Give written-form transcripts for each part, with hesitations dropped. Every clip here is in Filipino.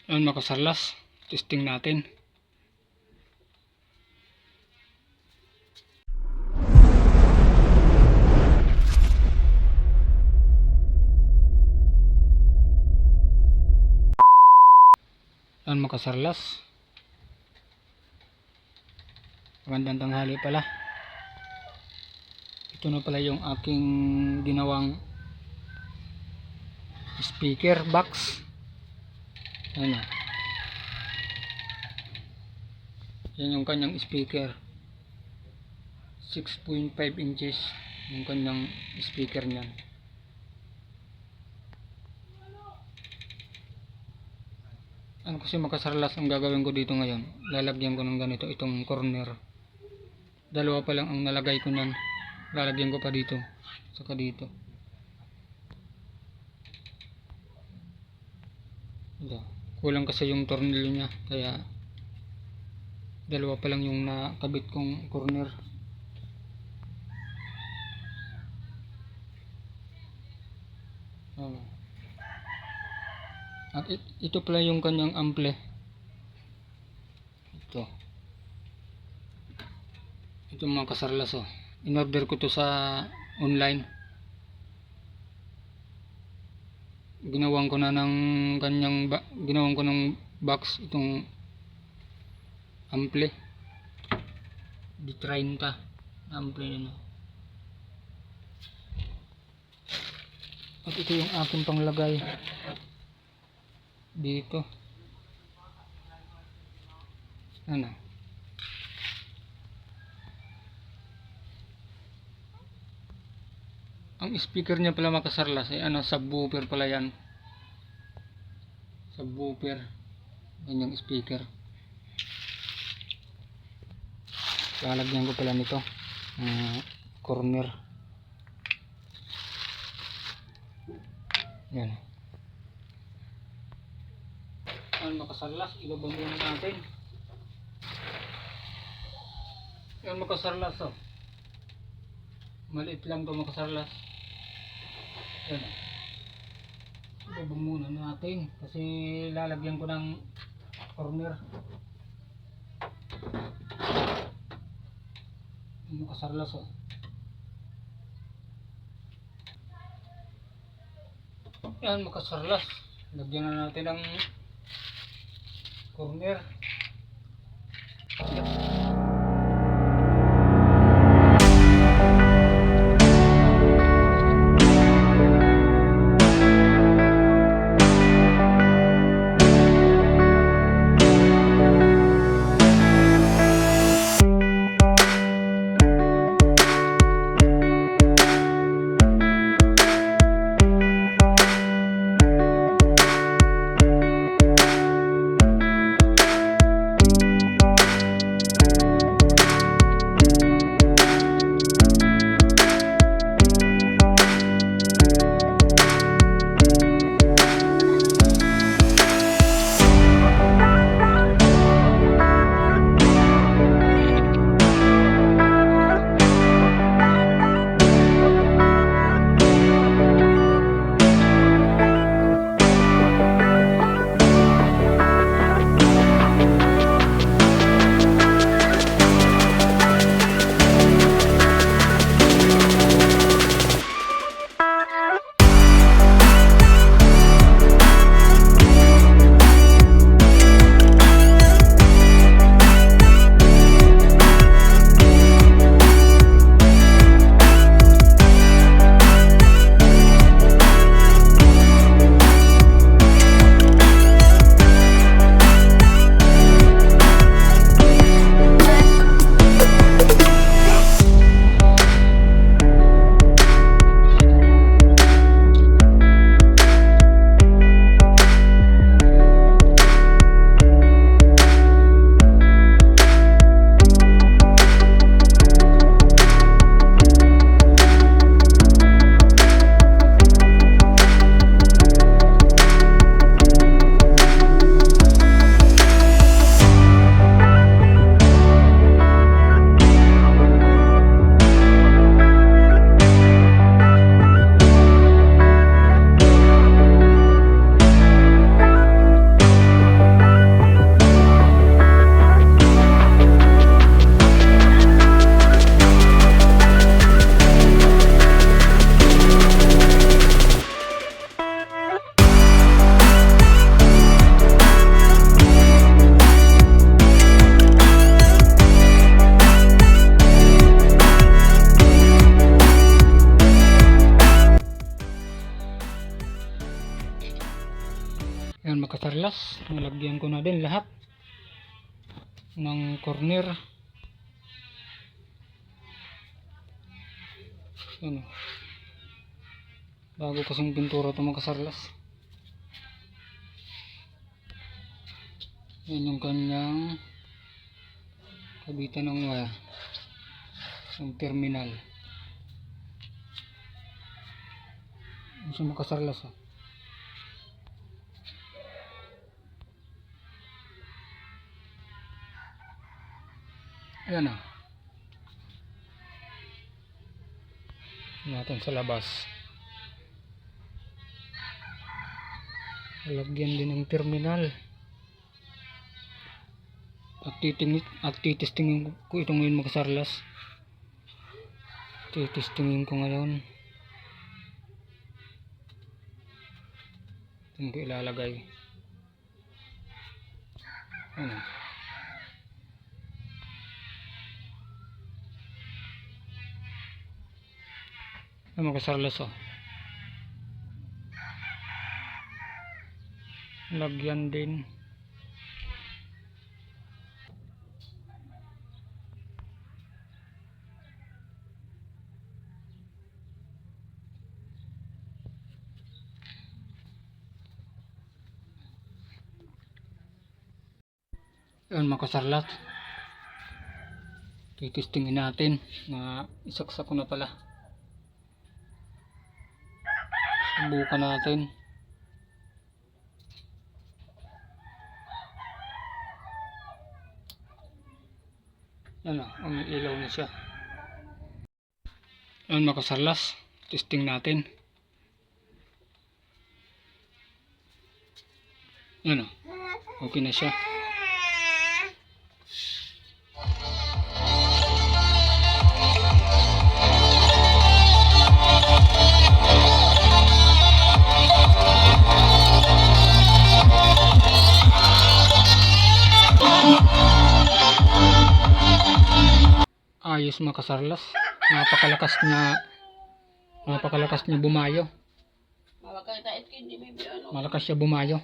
Ayan mga kasarlas, testing natin. Ayan mga kasarlas, magandang tanghali pala. Ito na pala yung aking ginawang speaker box. Ayan o. Yan yung kanyang speaker, 6.5 inches yung kanyang speaker niyan. Ano kasi makasarlas, ang gagawin ko dito ngayon, lalagyan ko ng ganito itong corner. Dalawa pa lang ang nalagay ko niyan, lalagyan ko pa dito saka dito. Ito, kulang kasi yung tornilyo niya, kaya dalawa pa lang yung nakabit kong corner. Oh. At ito pala yung kanyang ampli. Ito mga kasarlas, oh. In-order ko to sa online. Ginawan ko na ng ginawan ko ng box itong ampli. Di 30 ampli na. At ito yung aking panglagay dito. Ano? Ang speaker niya pala makasarlas ay subwoofer pala yan. Subwoofer. Yan yung speaker. Lalagyan ko pala nito corner. Yan. Yan makasarlas, ilabang muna natin. Yan makasarlas, oh. Maliit lang ito makasarlas. Yan. Ilabang muna natin kasi lalagyan ko ng corner. Yan makasarlas, oh. Yan makasarlas, lagyan na natin ng corner. Ayan makasarlas, nalagyan ko na din lahat ng corner. Ayan, bago kasing pintura ito makasarlas. Yan yung kanyang kabitan ng wire, yung terminal. Yan siya makasarlas. Ayan natin sa labas. Lagyan din ng terminal. At titestingin ko ito ngayon makasarlas. Titestingin ko ngayon. Ito ko ilalagay. Ano? Ano makasarlas Lagyan din. Ayan makasarlat. Titestingin natin na isaksak ko na pala. Subukan natin. Yan umiilaw na siya. Ayan makasarlas. Testing natin. Yan okay na siya. Ayos makasarlas. Napakalakas niya bumayo. Malakas siya bumayo.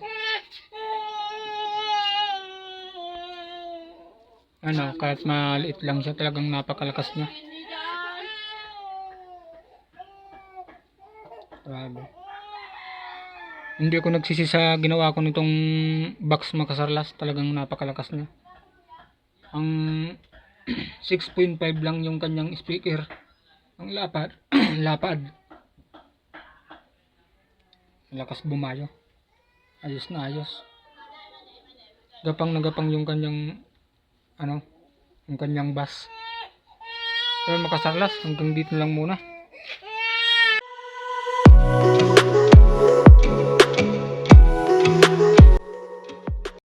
Kahit maliit lang siya, talagang napakalakas niya. Grabe. Hindi ako nagsisi sa ginawa ko nitong box makasarlas, talagang napakalakas niya. Ang 6.5 lang yung kanyang speaker. Ang lapad, lakas bumayo. Ayos na ayos. Gapang na gapang yung kanyang yung kanyang bass. Pero makasarlas, hanggang dito lang muna.